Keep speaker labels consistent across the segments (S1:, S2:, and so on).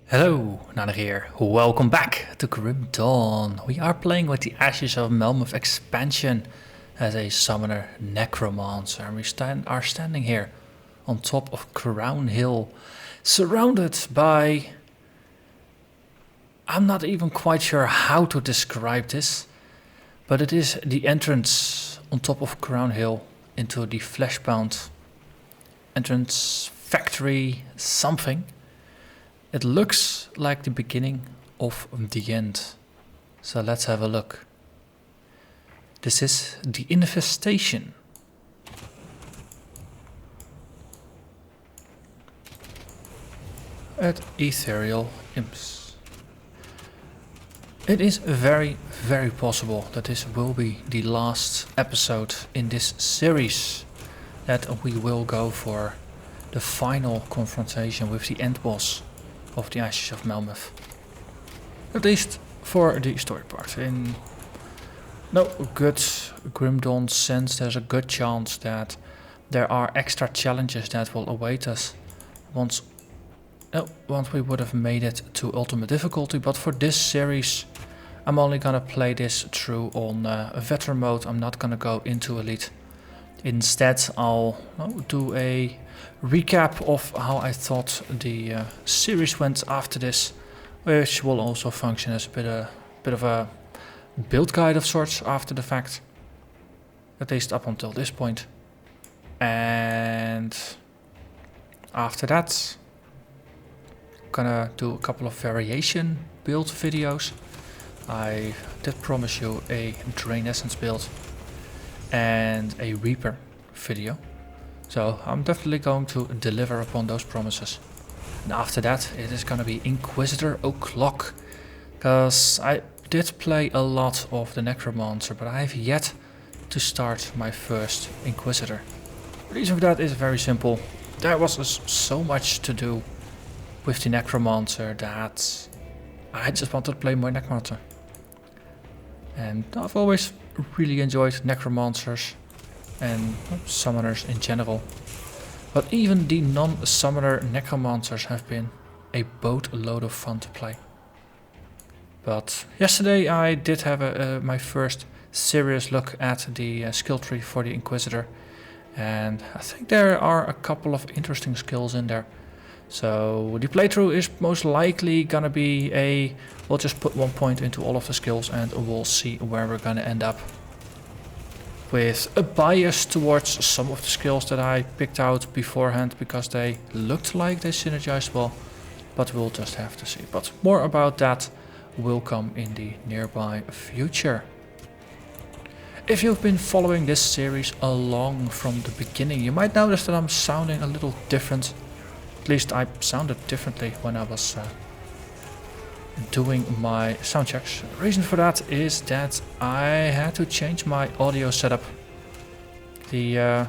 S1: Hello, Narnach here. Welcome back to Grim Dawn. We are playing with the Ashes of Malmouth expansion as a summoner Necromancer. And we are standing here on top of Crown Hill, surrounded by... I'm not even quite sure how to describe this, but it is the entrance on top of Crown Hill into the Fleshbound entrance factory something. It looks like the beginning of the end. So let's have a look. This is the infestation. At Ethereal imps. It is very possible that this will be the last episode in this series. That we will go for the final confrontation with the end boss of the Ashes of Malmouth. At least for the story part. In no good Grim Dawn sense, there's a good chance that there are extra challenges that will await us once we would have made it to ultimate difficulty. But for this series, I'm only gonna play this through on veteran mode. I'm not gonna go into elite. Instead, I'll do a recap of how I thought the series went after this, which will also function as a bit of a build guide of sorts after the fact, at least up until this point. And after that, I'm gonna do a couple of variation build videos. I did promise you a Drain Essence build and a Reaper video, so I'm definitely going to deliver upon those promises. And after that it is gonna be Inquisitor o'clock, because I did play a lot of the Necromancer, but I have yet to start my first Inquisitor. The reason for that is very simple. There was so much to do with the Necromancer that I just wanted to play more Necromancer. And I've always really enjoyed Necromancers and summoners in general. But even the non-summoner Necromancers have been a boatload of fun to play. But yesterday I did have my first serious look at the skill tree for the Inquisitor. And I think there are a couple of interesting skills in there. So the playthrough is most likely gonna be we'll just put 1 point into all of the skills and we'll see where we're gonna end up. With a bias towards some of the skills that I picked out beforehand because they looked like they synergized well, but we'll just have to see. But more about that will come in the nearby future. If you've been following this series along from the beginning, you might notice that I'm sounding a little different. At least I sounded differently when I was doing my sound checks. The reason for that is that I had to change my audio setup. The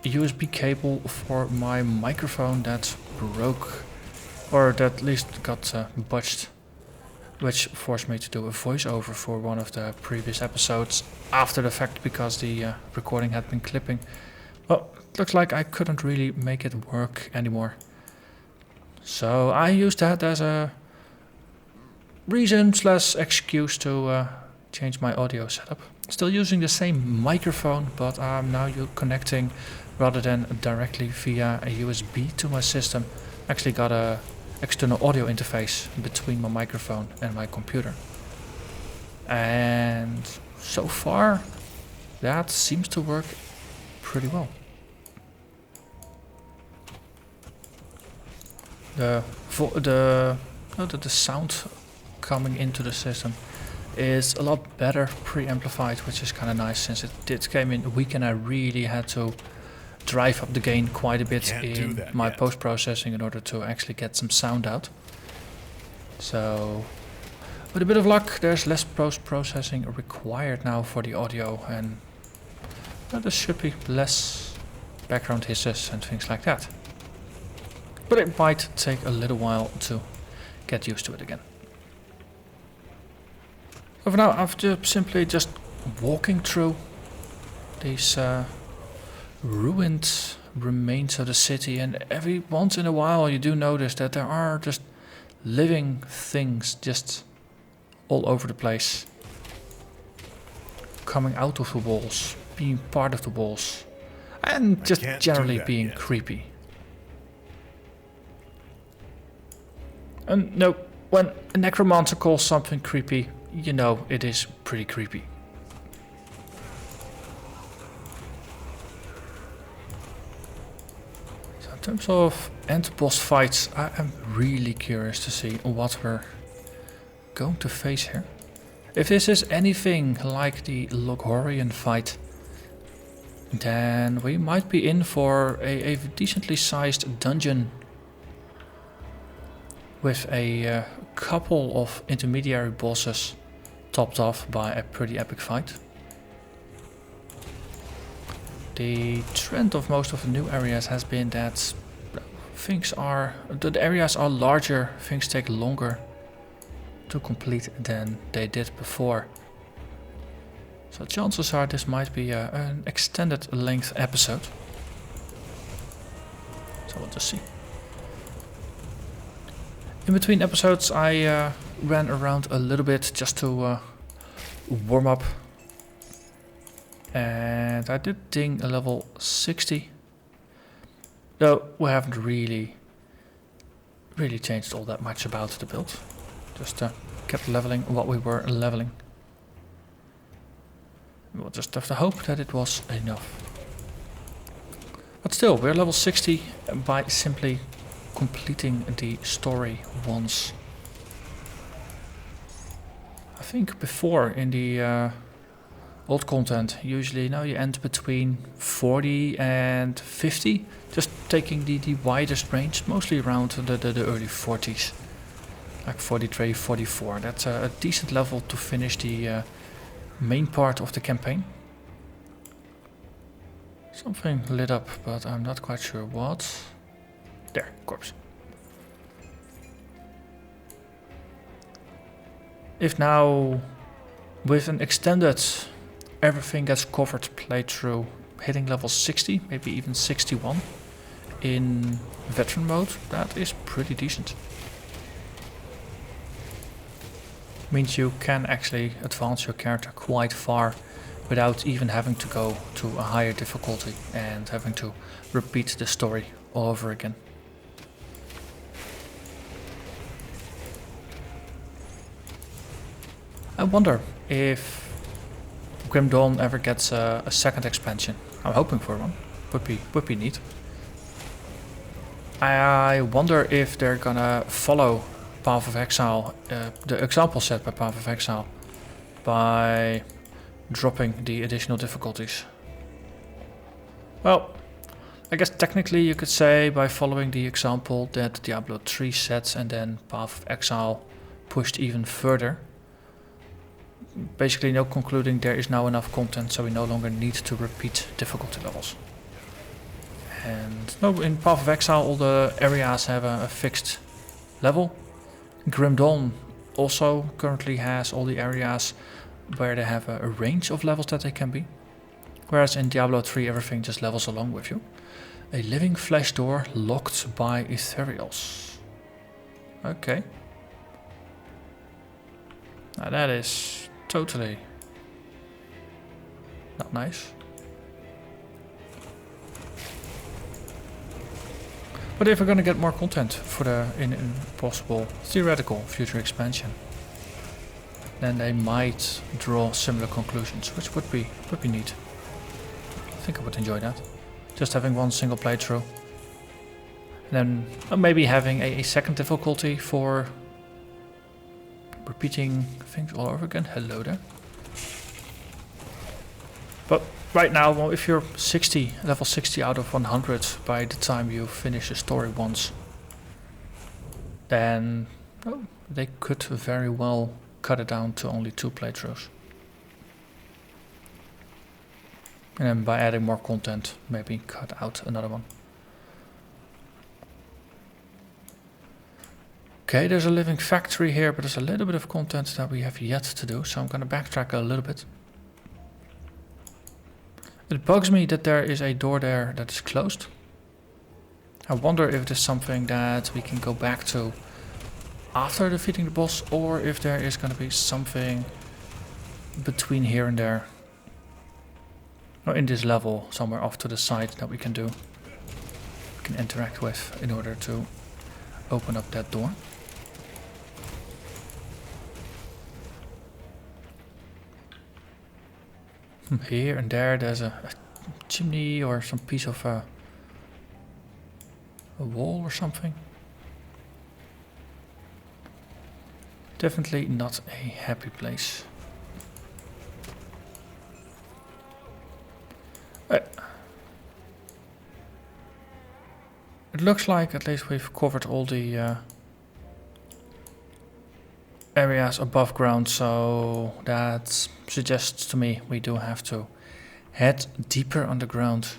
S1: USB cable for my microphone that broke, or that at least got botched, which forced me to do a voiceover for one of the previous episodes after the fact because the recording had been clipping. Well, looks like I couldn't really make it work anymore. So I used that as a reason / excuse to change my audio setup. Still using the same microphone, but I'm now connecting rather than directly via a USB to my system. Actually got a external audio interface between my microphone and my computer. And so far that seems to work pretty well. The sound coming into the system is a lot better pre-amplified, which is kind of nice since it came in weak and I really had to drive up the gain quite a bit in my post-processing in order to actually get some sound out. So with a bit of luck there's less post-processing required now for the audio, and there should be less background hisses and things like that. But it might take a little while to get used to it again. So for now, I'm simply just walking through these ruined remains of the city, and every once in a while you do notice that there are just living things just all over the place. Coming out of the walls, being part of the walls, and just generally being creepy. And no, when a necromancer calls something creepy, you know it is pretty creepy. So in terms of end boss fights, I am really curious to see what we're going to face here. If this is anything like the Loghorian fight, then we might be in for a decently sized dungeon with a couple of intermediary bosses topped off by a pretty epic fight. The trend of most of the new areas has been that the areas are larger, things take longer to complete than they did before. So chances are this might be an extended length episode. So we'll just see. In between episodes I ran around a little bit just to warm up. And I did ding a level 60. Though we haven't really changed all that much about the build. Just kept leveling what we were leveling. We'll just have to hope that it was enough. But still, we're level 60 by simply completing the story once. I think before in the old content, usually now you end between 40 and 50, just taking the widest range, mostly around the early 40s. Like 43, 44. That's a decent level to finish the main part of the campaign. Something lit up, but I'm not quite sure what. There, corpse. If now, with an extended everything gets covered playthrough, hitting level 60, maybe even 61 in veteran mode, that is pretty decent. Means you can actually advance your character quite far without even having to go to a higher difficulty and having to repeat the story all over again. I wonder if Grim Dawn ever gets a second expansion. I'm hoping for one. Would be neat. I wonder if they're gonna follow Path of Exile, the example set by Path of Exile, by dropping the additional difficulties. Well, I guess technically you could say by following the example that Diablo 3 sets and then Path of Exile pushed even further. Basically no concluding there is now enough content, so we no longer need to repeat difficulty levels. And no, in Path of Exile all the areas have a fixed level. Grim Dawn also currently has all the areas where they have a range of levels that they can be. Whereas in Diablo 3 everything just levels along with you. A living flesh door locked by Ethereals. Okay. Now that is totally not nice. But if we're gonna get more content for the in possible theoretical future expansion, then they might draw similar conclusions, which would be neat. I think I would enjoy that. Just having one single playthrough, and then maybe having a second difficulty for repeating things all over again. Hello there. But right now, well, if you're level 60 out of 100 by the time you finish the story once, then they could very well cut it down to only 2 playthroughs. And then by adding more content, maybe cut out another one. Okay, there's a living factory here, but there's a little bit of content that we have yet to do, so I'm going to backtrack a little bit. It bugs me that there is a door there that is closed. I wonder if there's something that we can go back to after defeating the boss, or if there is going to be something between here and there. Or in this level, somewhere off to the side that we can do. We can interact with in order to open up that door. Here and there there's a chimney or some piece of a wall or something. Definitely not a happy place. It looks like at least we've covered all the areas above ground, so that suggests to me we do have to head deeper underground.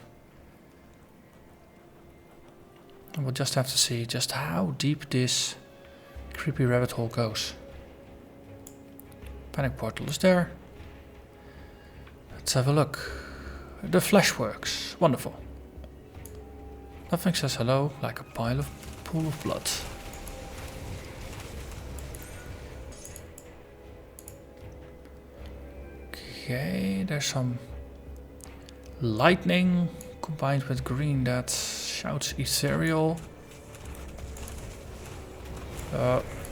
S1: And we'll just have to see just how deep this creepy rabbit hole goes. Panic portal is there. Let's have a look. The Fleshworks. Wonderful. Nothing says hello like a pool of blood. Okay, there's some lightning combined with green that shouts Ethereal.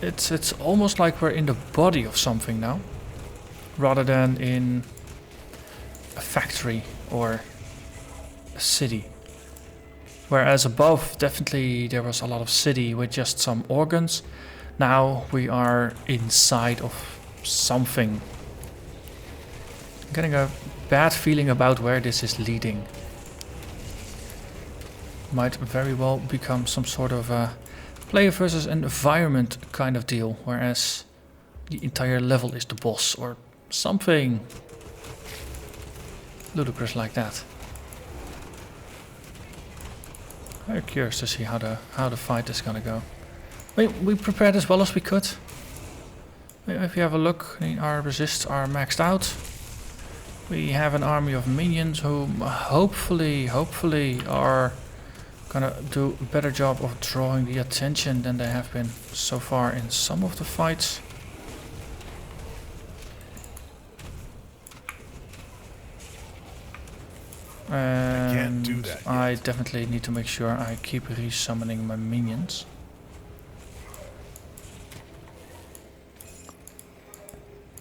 S1: It's almost like we're in the body of something now, rather than in a factory or a city. Whereas above, definitely there was a lot of city with just some organs. Now we are inside of something. I'm getting a bad feeling about where this is leading. Might very well become some sort of a player versus environment kind of deal, whereas the entire level is the boss or something ludicrous like that. Very curious to see how the fight is gonna go. We prepared as well as we could. If you have a look, our resists are maxed out. We have an army of minions who hopefully are gonna do a better job of drawing the attention than they have been so far in some of the fights. And I can't do that yet. I definitely need to make sure I keep resummoning my minions.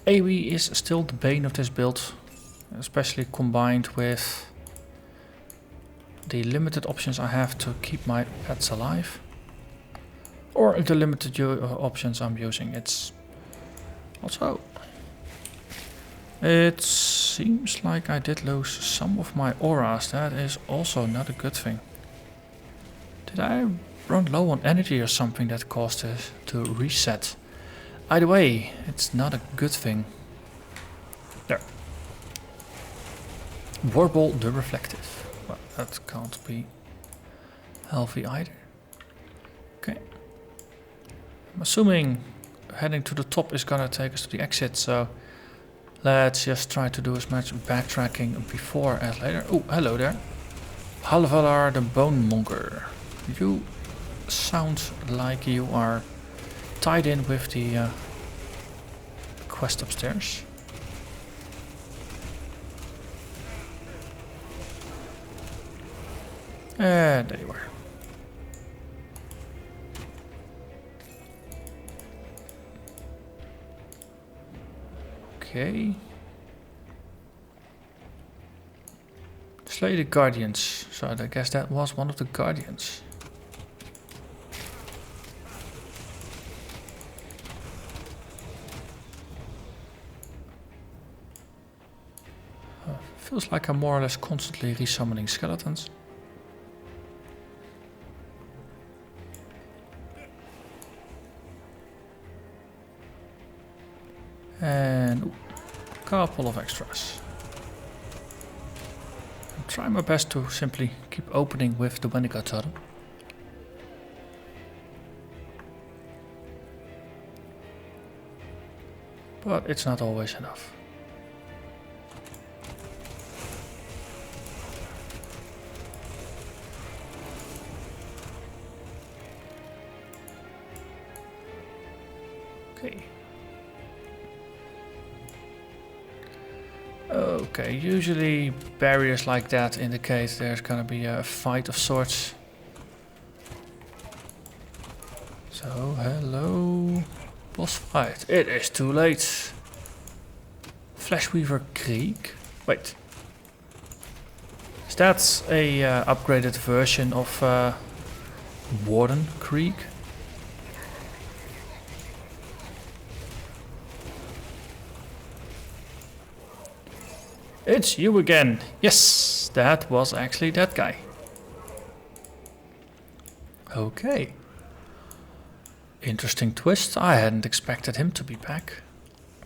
S1: AoE is still the bane of this build, especially combined with the limited options I have to keep my pets alive, or the limited options I'm using. It's also, it seems like I did lose some of my auras. That is also not a good thing. Did I run low on energy or something that caused it to reset? Either way, it's not a good thing. There. Warble the Reflective. Well, that can't be healthy either. Okay. I'm assuming heading to the top is gonna take us to the exit, so let's just try to do as much backtracking before as later. Oh, hello there. Halvalar the Bone Monger. You sound like you are tied in with the quest upstairs. And there you are. Okay. Slay the Guardians. So I guess that was one of the Guardians. Feels like I'm more or less constantly resummoning skeletons. And a couple of extras. I'm trying my best to simply keep opening with the Wendigo Totem. But it's not always enough. Okay. Okay, usually barriers like that indicate there's gonna be a fight of sorts. So, hello. Boss fight. It is too late. Fleshweaver Krieg. Wait. Is that a upgraded version of Warden Krieg? It's you again. Yes, that was actually that guy. Okay. Interesting twist. I hadn't expected him to be back.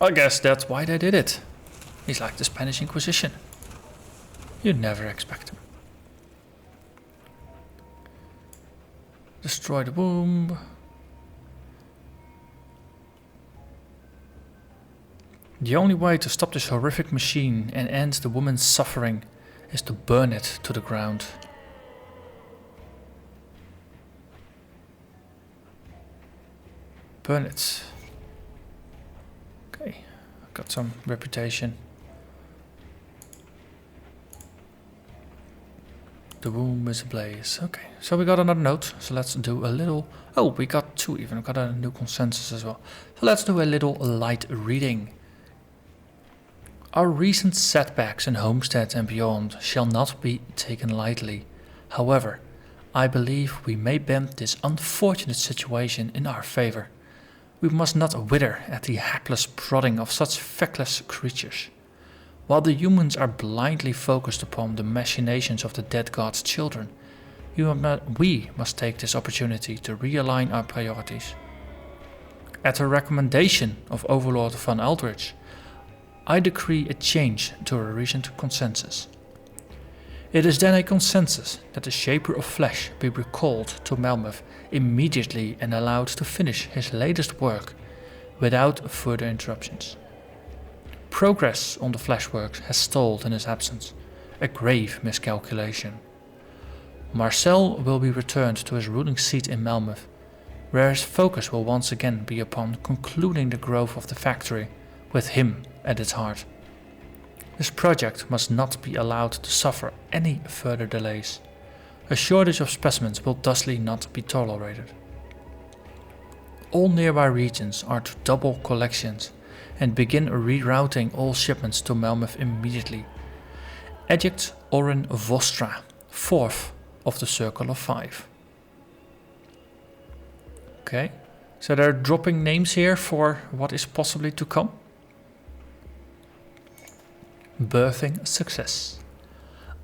S1: I guess that's why they did it. He's like the Spanish Inquisition. You never expect him. Destroy the womb. The only way to stop this horrific machine and end the woman's suffering is to burn it to the ground. Burn it. Okay, got some reputation. The womb is ablaze. Okay, so we got another note. So let's do a little... Oh, we got two even. We got a new consensus as well. So let's do a little light reading. Our recent setbacks in Homestead and beyond shall not be taken lightly. However, I believe we may bend this unfortunate situation in our favor. We must not wither at the hapless prodding of such feckless creatures. While the humans are blindly focused upon the machinations of the dead god's children, we must take this opportunity to realign our priorities. At the recommendation of Overlord von Eldritch, I decree a change to our recent consensus. It is then a consensus that the Shaper of Flesh be recalled to Malmouth immediately and allowed to finish his latest work without further interruptions. Progress on the Fleshworks has stalled in his absence, a grave miscalculation. Marcel will be returned to his ruling seat in Malmouth, where his focus will once again be upon concluding the growth of the factory with him at its heart. This project must not be allowed to suffer any further delays. A shortage of specimens will thusly not be tolerated. All nearby regions are to double collections and begin rerouting all shipments to Malmouth immediately. Eject Oren Vostra, 4th of the Circle of 5. Okay, so they're dropping names here for what is possibly to come. Birthing success.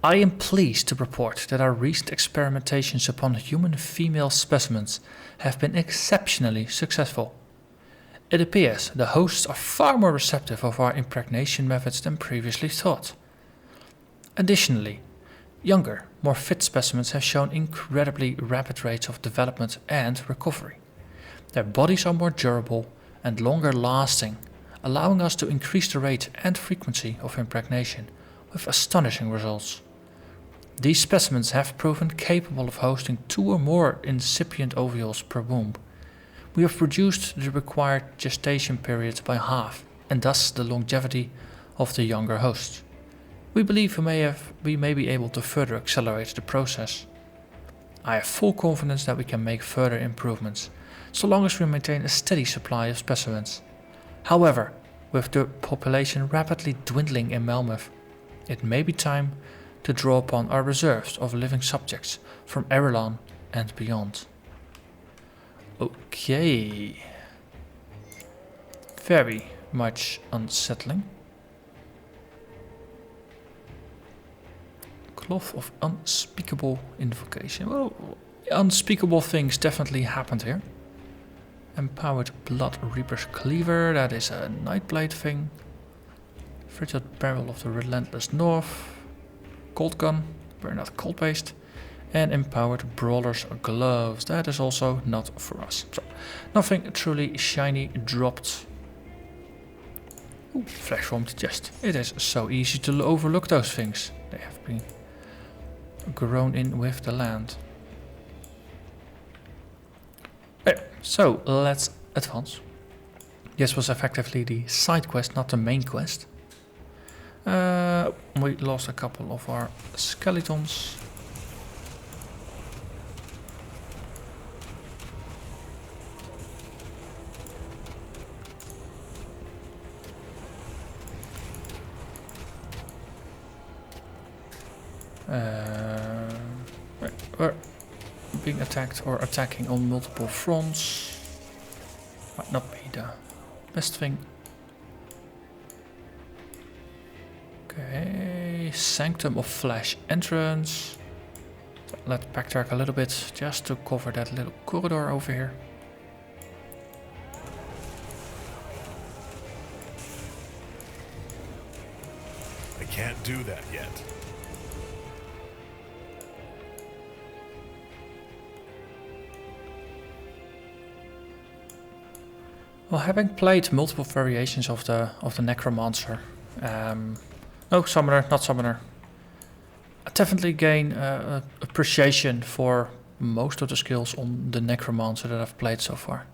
S1: I am pleased to report that our recent experimentations upon human female specimens have been exceptionally successful. It appears the hosts are far more receptive of our impregnation methods than previously thought. Additionally, younger, more fit specimens have shown incredibly rapid rates of development and recovery. Their bodies are more durable and longer lasting, allowing us to increase the rate and frequency of impregnation with astonishing results. These specimens have proven capable of hosting 2 or more incipient ovules per womb. We have reduced the required gestation period by half, and thus the longevity of the younger hosts. We believe we may be able to further accelerate the process. I have full confidence that we can make further improvements, so long as we maintain a steady supply of specimens. However, with the population rapidly dwindling in Malmouth, it may be time to draw upon our reserves of living subjects from Ethereal and beyond. Okay. Very much unsettling. Cloth of unspeakable invocation. Well, unspeakable things definitely happened here. Empowered Blood Reaper's Cleaver, that is a Nightblade thing. Frigid Barrel of the Relentless North. Cold Gun, we're not cold based. And Empowered Brawler's Gloves, that is also not for us. So, nothing truly shiny dropped. Ooh, Flesh-formed Chest. It is so easy to overlook those things. They have been grown in with the land. So let's advance. This was effectively the side quest, not the main quest. We lost a couple of our skeletons. We're being attacked or attacking on multiple fronts. Might not be the best thing. Okay, Sanctum of Flesh entrance. So let's backtrack a little bit just to cover that little corridor over here.
S2: I can't do that yet.
S1: Well, having played multiple variations of the Necromancer, no, Summoner, not Summoner, I definitely gain appreciation for most of the skills on the Necromancer that I've played so far.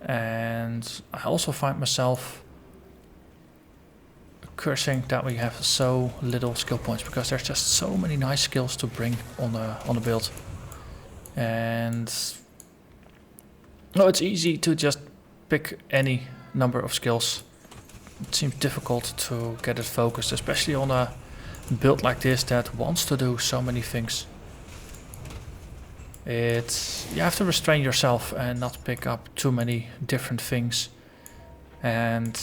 S1: And I also find myself cursing that we have so little skill points, because there's just so many nice skills to bring on the build. And no, it's easy to just pick any number of skills. It seems difficult to get it focused, especially on a build like this that wants to do so many things. You have to restrain yourself and not pick up too many different things. And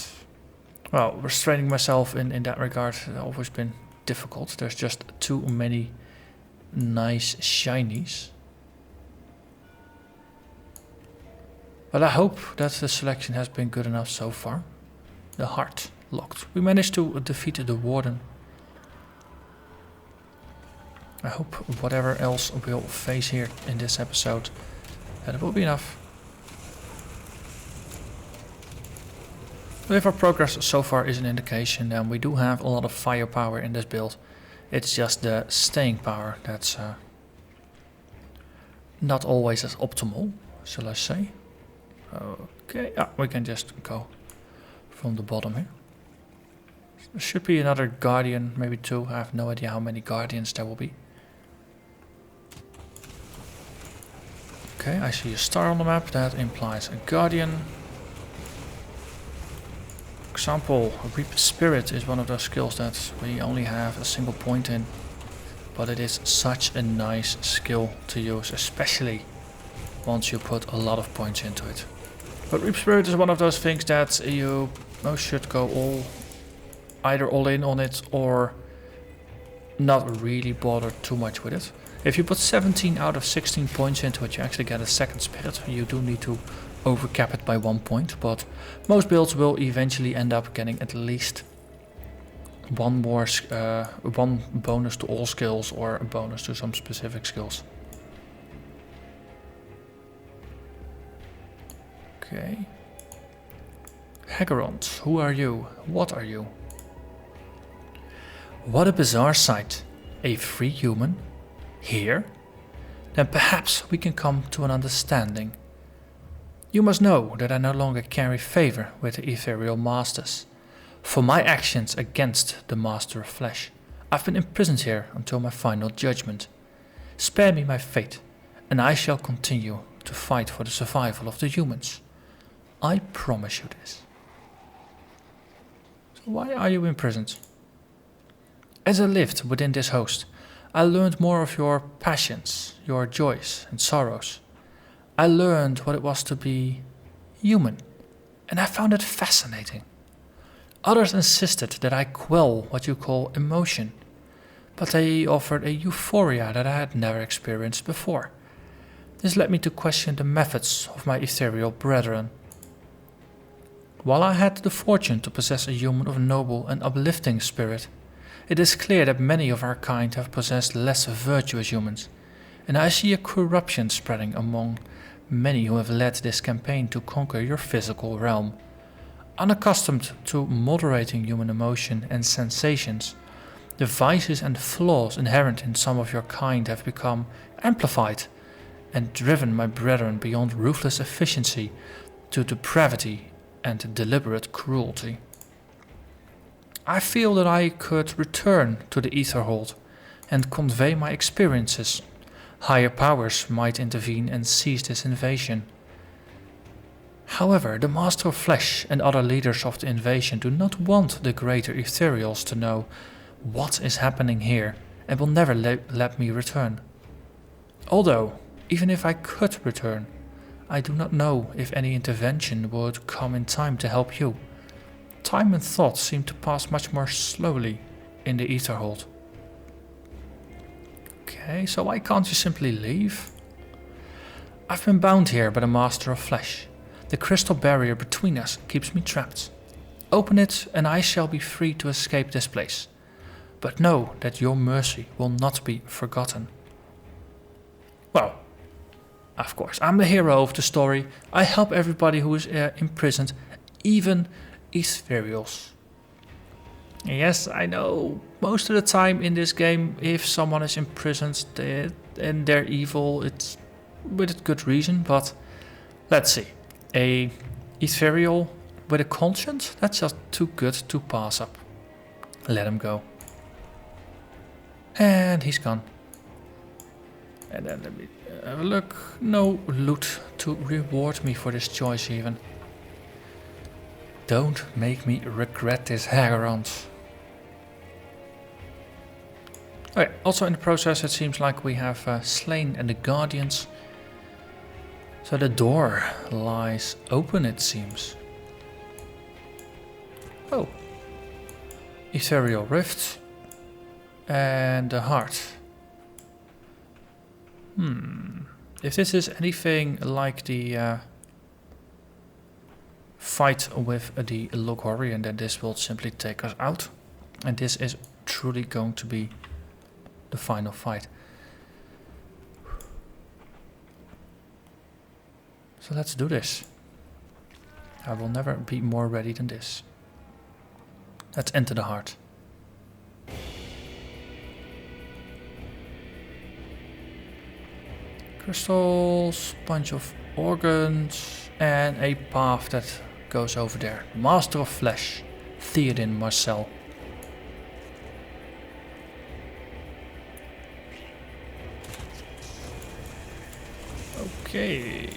S1: well, restraining myself in that regard has always been difficult. There's just too many nice shinies. But I hope that the selection has been good enough so far. The heart locked. We managed to defeat the Warden. I hope whatever else we'll face here in this episode, that it will be enough. If our progress so far is an indication, then we do have a lot of firepower in this build. It's just the staying power that's not always as optimal, shall I say. Okay, we can just go from the bottom here. There should be another guardian, maybe two. I have no idea how many guardians there will be. Okay, I see a star on the map. That implies a guardian. For example, Reap Spirit is one of those skills that we only have a single point in. But it is such a nice skill to use, especially once you put a lot of points into it. But Reap Spirit is one of those things that you should go either all in on it or not really bother too much with it. If you put 17 out of 16 points into it, you actually get a second spirit. You do need to overcap it by 1 point, but most builds will eventually end up getting at least one bonus to all skills or a bonus to some specific skills. Okay. Haggerons, who are you? What are you? What a bizarre sight. A free human? Here? Then perhaps we can come to an understanding. You must know that I no longer carry favor with the Ethereal Masters. For my actions against the Master of Flesh, I've been imprisoned here until my final judgment. Spare me my fate, and I shall continue to fight for the survival of the humans. I promise you this. So why are you imprisoned? As I lived within this host, I learned more of your passions, your joys and sorrows. I learned what it was to be human, and I found it fascinating. Others insisted that I quell what you call emotion, but they offered a euphoria that I had never experienced before. This led me to question the methods of my ethereal brethren. While I had the fortune to possess a human of noble and uplifting spirit, it is clear that many of our kind have possessed less virtuous humans, and I see a corruption spreading among many who have led this campaign to conquer your physical realm. Unaccustomed to moderating human emotion and sensations, the vices and flaws inherent in some of your kind have become amplified and driven my brethren beyond ruthless efficiency to depravity and deliberate cruelty. I feel that I could return to the Etherhold and convey my experiences. Higher powers might intervene and cease this invasion. However, the Master of Flesh and other leaders of the invasion do not want the greater Ethereals to know what is happening here and will never let me return. Although, even if I could return, I do not know if any intervention would come in time to help you. Time and thought seem to pass much more slowly in the Etherhold. Okay, so why can't you simply leave? I've been bound here by the Master of Flesh. The crystal barrier between us keeps me trapped. Open it and I shall be free to escape this place. But know that your mercy will not be forgotten. Well, of course, I'm the hero of the story. I help everybody who is imprisoned, even Ethereals. Yes, I know. Most of the time in this game, if someone is imprisoned and they're evil, it's with a good reason. But let's see. A Ethereal with a conscience? That's just too good to pass up. Let him go. And he's gone. And then let me have a look. No loot to reward me for this choice even. Don't make me regret this, Hagarant. Okay, also in the process it seems like we have slain the Guardians. So the door lies open, it seems. Oh. Ethereal Rift. And the heart. If this is anything like the fight with the Logorian, then this will simply take us out. And this is truly going to be the final fight. So let's do this. I will never be more ready than this. Let's enter the heart. Crystals, bunch of organs, and a path that goes over there. Master of Flesh, Theoden Marcel. Okay.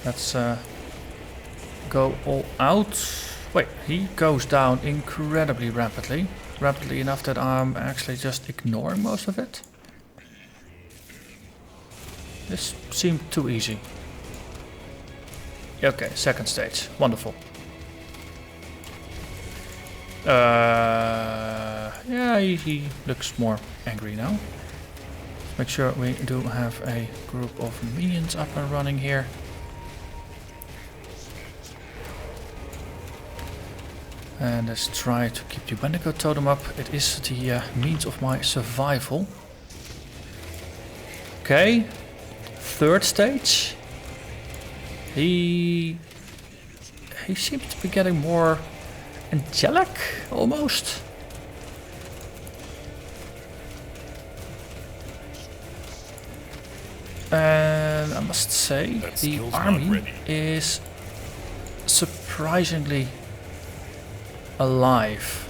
S1: Let's go all out. Wait, he goes down incredibly rapidly. Rapidly enough that I'm actually just ignoring most of it. This seemed too easy. Okay, second stage. Wonderful. Yeah, he looks more angry now. Let's make sure we do have a group of minions up and running here. And let's try to keep the Wendigo totem up. It is the means of my survival. Okay, third stage. He seems to be getting more angelic, almost. And I must say, the army is surprisingly alive.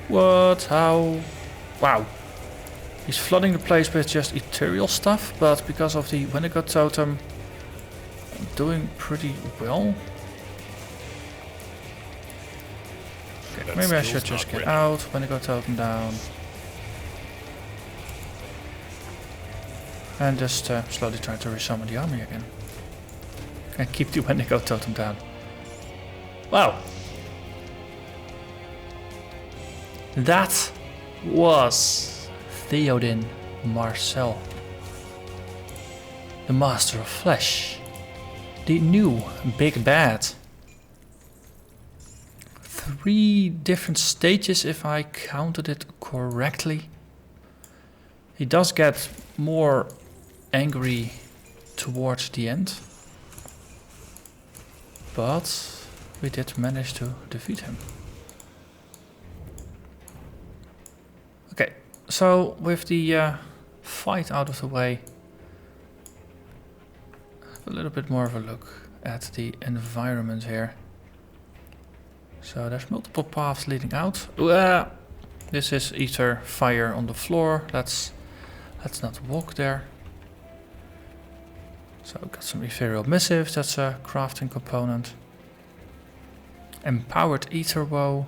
S1: What? How? Wow. He's flooding the place with just ethereal stuff, but because of the Wendigo totem, I'm doing pretty well. Okay, maybe I should just get out, Wendigo totem down. And just slowly try to resummon the army again. And keep the Wendigo totem down. Wow. That was Theoden Marcel, the Master of Flesh, the new big bad. 3 different stages if I counted it correctly. He does get more angry towards the end, but we did manage to defeat him. Okay, so with the fight out of the way. Have a little bit more of a look at the environment here. So there's multiple paths leading out. This is ether fire on the floor. Let's not walk there. So we've got some ethereal missives. That's a crafting component. Empowered ether bow.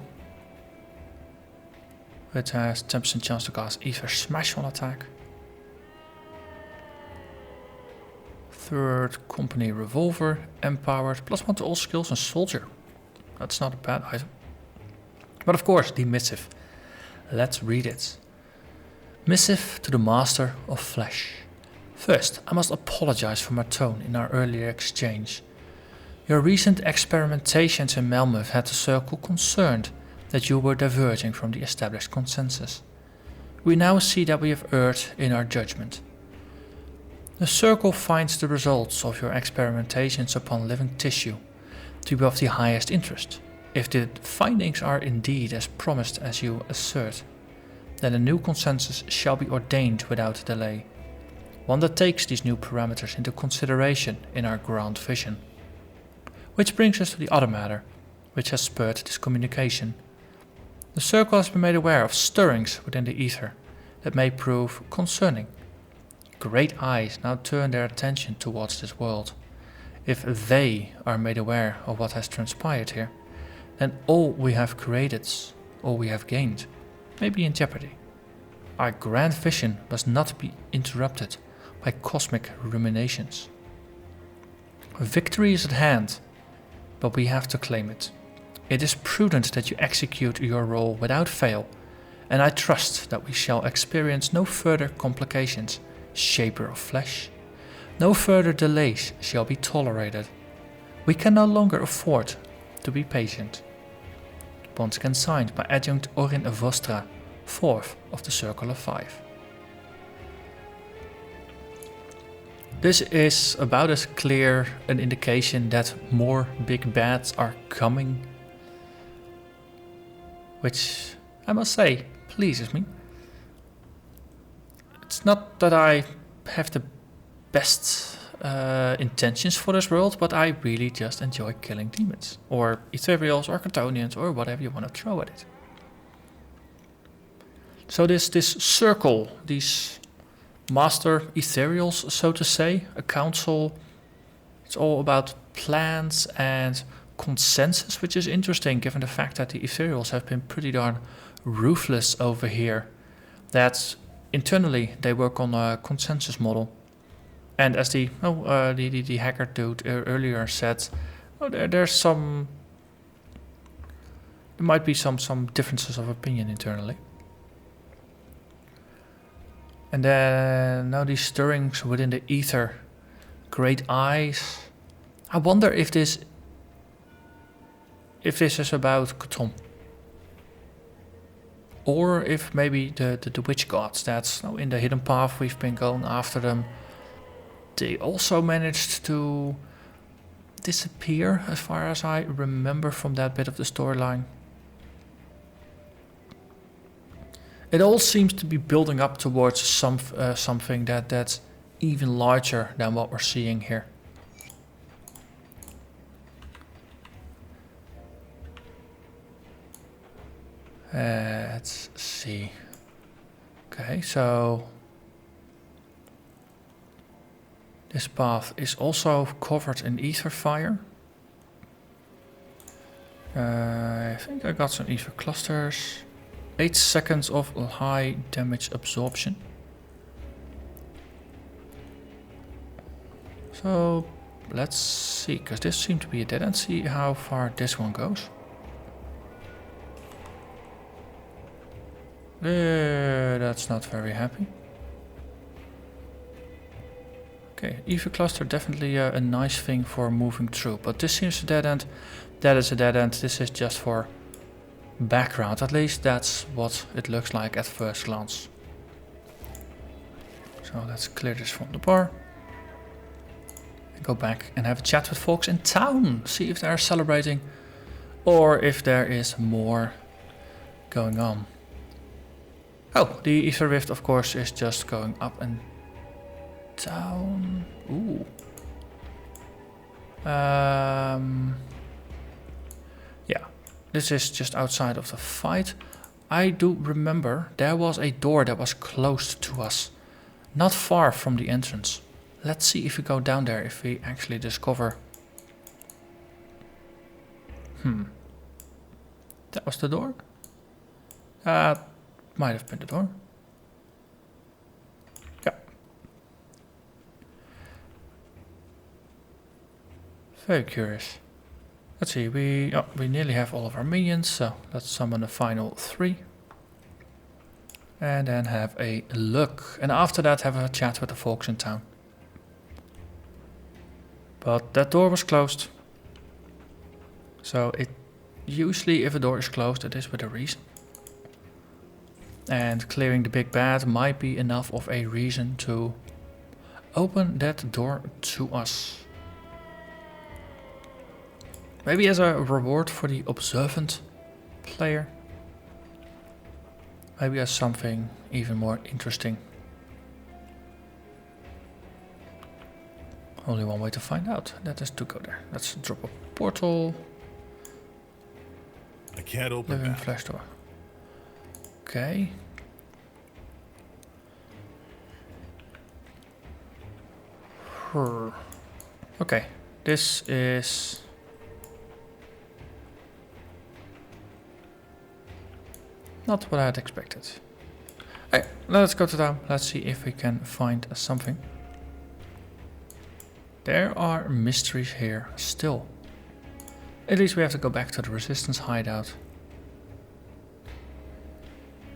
S1: It has 10% chance to cast ether smash on attack. Third company revolver, empowered, +1 to all skills and soldier. That's not a bad item. But of course, the missive. Let's read it. Missive to the Master of Flesh. First, I must apologize for my tone in our earlier exchange. Your recent experimentations in Malmouth had the Circle concerned that you were diverging from the established consensus. We now see that we have erred in our judgment. The Circle finds the results of your experimentations upon living tissue to be of the highest interest. If the findings are indeed as promised as you assert, then a new consensus shall be ordained without delay, one that takes these new parameters into consideration in our grand vision. Which brings us to the other matter, which has spurred this communication. The Circle has been made aware of stirrings within the ether that may prove concerning. Great eyes now turn their attention towards this world. If they are made aware of what has transpired here, then all we have created, all we have gained, may be in jeopardy. Our grand vision must not be interrupted by cosmic ruminations. Victory is at hand, but we have to claim it. It is prudent that you execute your role without fail, and I trust that we shall experience no further complications, Shaper of Flesh. No further delays shall be tolerated. We can no longer afford to be patient. Once again signed by Adjunct Orin Vostra, 4th of the Circle of 5. This is about as clear an indication that more big bads are coming, which I must say pleases me. It's not that I have the best intentions for this world, but I really just enjoy killing demons, or Ethereals, or Cartonians, or whatever you want to throw at it. So this circle, these master Ethereals, so to say, a council, it's all about plans and consensus, which is interesting given the fact that the Ethereals have been pretty darn ruthless over here. That internally they work on a consensus model. And as the hacker dude earlier said, there might be some differences of opinion internally. And then now these stirrings within the ether, great eyes. I wonder if this is about Cthulhu, or if maybe the witch gods that's in the hidden path we've been going after them. They also managed to disappear, as far as I remember from that bit of the storyline. It all seems to be building up towards something that's even larger than what we're seeing here. Let's see. Okay, so this path is also covered in ether fire. I think I got some ether clusters. 8 seconds of high damage absorption. So let's see, because this seemed to be a dead end. See how far this one goes. That's not very happy. Okay, ether cluster definitely a nice thing for moving through, but this seems a dead end. That is a dead end. This is just for background. At least that's what it looks like at first glance. So let's clear this from the bar. And go back and have a chat with folks in town. See if they're celebrating or if there is more going on. Oh, the Ether Rift, of course, is just going up and down. Ooh. Yeah, this is just outside of the fight. I do remember there was a door that was closed to us, not far from the entrance. Let's see if we go down there, if we actually discover... That was the door? Might have been the door. Yeah. Very curious. Let's see, we nearly have all of our minions, so let's summon the final 3. And then have a look. And after that have a chat with the folks in town. But that door was closed. So it usually, if a door is closed, it is with a reason. And clearing the big bad might be enough of a reason to open that door to us. Maybe as a reward for the observant player. Maybe as something even more interesting. Only one way to find out, that is to go there. Let's drop a portal.
S2: I can't open
S1: Living
S2: that.
S1: flash door. Okay. Okay, this is... not what I had expected. Hey, let's go to town. Let's see if we can find something. There are mysteries here still. At least we have to go back to the resistance hideout.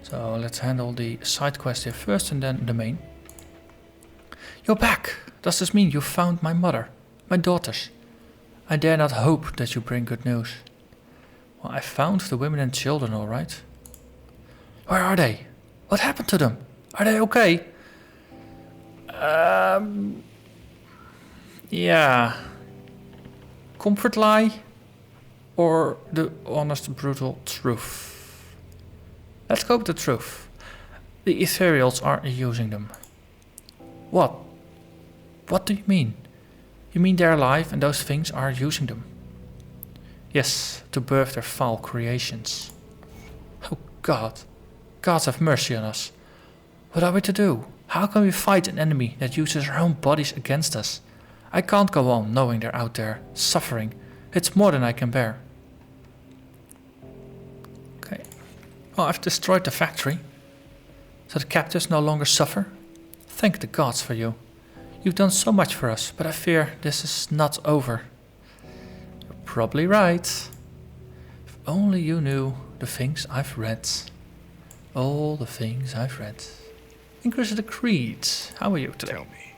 S1: So let's handle the side quest here first and then the main. You're back! Does this mean you found my mother? My daughters? I dare not hope that you bring good news. Well, I found the women and children, alright. Where are they? What happened to them? Are they okay? Yeah. Comfort lie? Or the honest, brutal truth? Let's go with the truth. The Ethereals are using them. What? What do you mean? You mean they're alive and those things are using them? Yes, to birth their foul creations. Oh God. Gods have mercy on us. What are we to do? How can we fight an enemy that uses our own bodies against us? I can't go on knowing they're out there, suffering. It's more than I can bear. Okay. Well, I've destroyed the factory. So the captives no longer suffer. Thank the gods for you. You've done so much for us, but I fear this is not over. You're probably right. If only you knew the things I've read. All the things I've read. Inquisitor Krieg, how are you today?
S2: Tell me,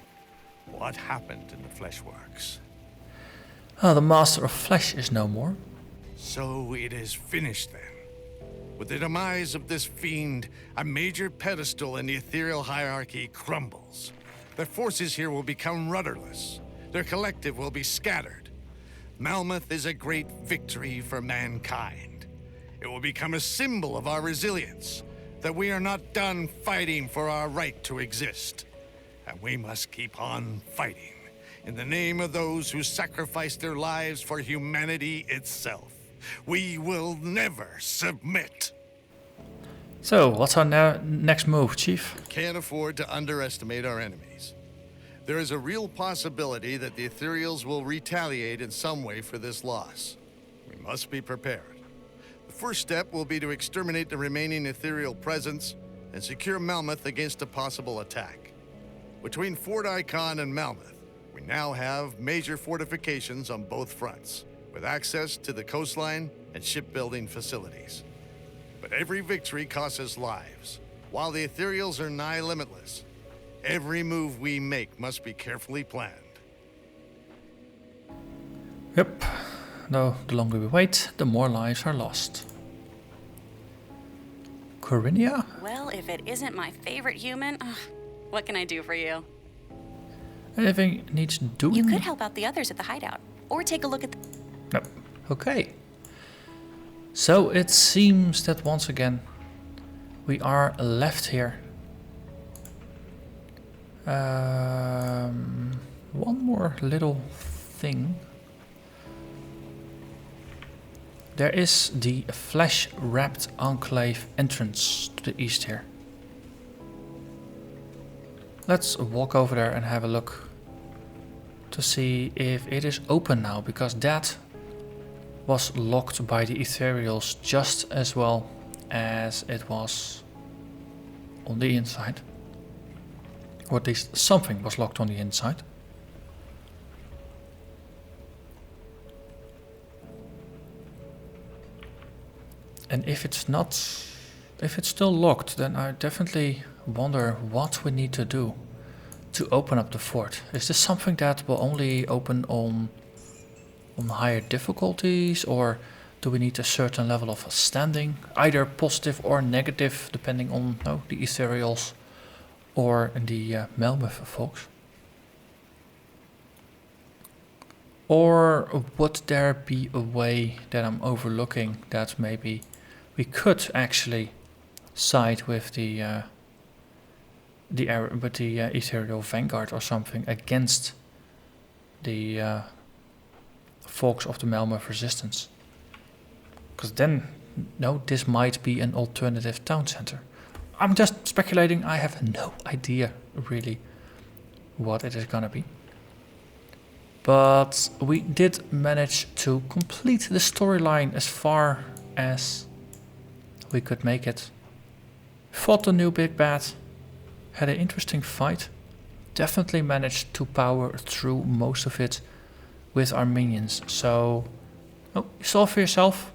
S2: what happened in the Fleshworks?
S1: Oh, the Master of Flesh is no more.
S2: So it is finished then. With the demise of this fiend, a major pedestal in the Ethereal hierarchy crumbles. Their forces here will become rudderless. Their collective will be scattered. Malmouth is a great victory for mankind. It will become a symbol of our resilience, that we are not done fighting for our right to exist. And we must keep on fighting in the name of those who sacrificed their lives for humanity itself. We will never submit.
S1: So, what's our next move, Chief?
S2: Can't afford to underestimate our enemies. There is a real possibility that the Ethereals will retaliate in some way for this loss. We must be prepared. The first step will be to exterminate the remaining Ethereal presence and secure Malmouth against a possible attack. Between Fort Icon and Malmouth, we now have major fortifications on both fronts, with access to the coastline and shipbuilding facilities. But every victory costs us lives. While the Ethereals are nigh limitless, every move we make must be carefully planned.
S1: Yep. No, the longer we wait, the more lives are lost. Corinia?
S3: Well, if it isn't my favorite human, what can I do for you?
S1: Anything needs doing?
S3: You could help out the others at the hideout, or take a look at the...
S1: No. Okay. So it seems that once again we are left here. One more little thing. There is the flesh-wrapped enclave entrance to the east here. Let's walk over there and have a look to see if it is open now, because that was locked by the Ethereals just as well as it was on the inside. Or at least something was locked on the inside. And if it's still locked, then I definitely wonder what we need to do to open up the fort. Is this something that will only open on higher difficulties, or do we need a certain level of standing, either positive or negative, depending on the Ethereals or the Malmouth folks? Or would there be a way that I'm overlooking that maybe we could actually side with the Ethereal Vanguard or something against the folks of the Malmouth Resistance? Because then, no, this might be an alternative town center. I'm just speculating. I have no idea really what it is gonna be. But we did manage to complete the storyline as far as we could make it. Fought the new big bad, had an interesting fight, definitely managed to power through most of it with our minions. So, you saw for yourself,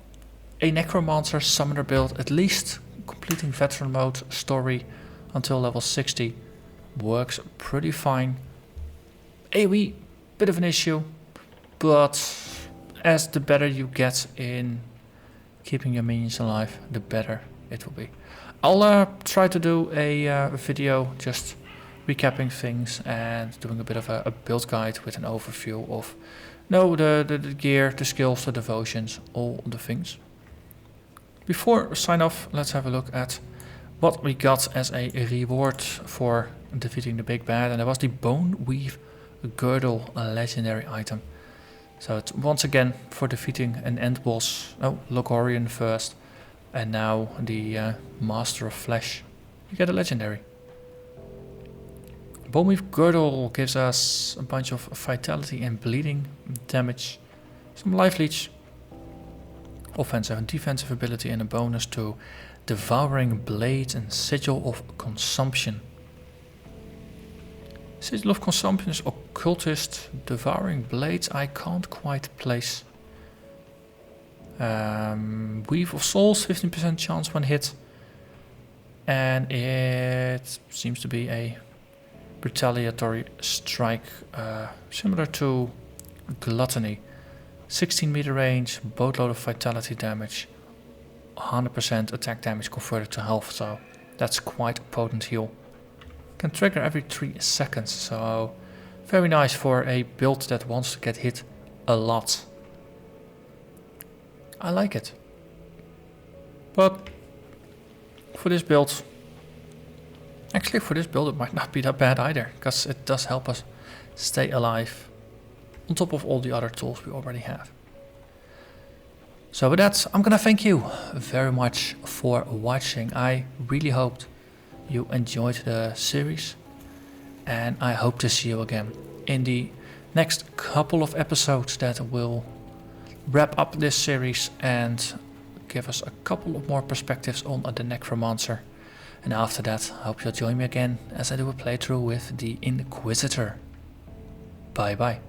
S1: a Necromancer summoner build, at least completing veteran mode story until level 60, works pretty fine. AoE, bit of an issue, but as the better you get in keeping your minions alive, the better it will be. I'll try to do a video just recapping things and doing a bit of a build guide with an overview of the gear, the skills, the devotions, all the things. Before we sign off, let's have a look at what we got as a reward for defeating the big bad, and that was the Bone Weave Girdle, a legendary item. So it's once again for defeating an end boss, Logorian first, and now the Master of Flesh. You get a legendary. Bone Weave Girdle gives us a bunch of vitality and bleeding damage, some life leech, offensive and defensive ability, and a bonus to Devouring Blades and Sigil of Consumption. Sigil of Consumption is Occultist. Devouring Blades I can't quite place. Weave of Souls, 15% chance when hit. And it seems to be a retaliatory strike, similar to Gluttony. 16 meter range, boatload of vitality damage, 100% attack damage converted to health, so that's quite a potent heal. Can trigger every 3 seconds, so very nice for a build that wants to get hit a lot. I like it. But for this build, actually for this build it might not be that bad either, because it does help us stay alive on top of all the other tools we already have. So with that, I'm gonna thank you very much for watching. I really hoped you enjoyed the series, and I hope to see you again in the next couple of episodes that will wrap up this series and give us a couple of more perspectives on the Necromancer. And after that, I hope you'll join me again as I do a playthrough with the Inquisitor. Bye bye.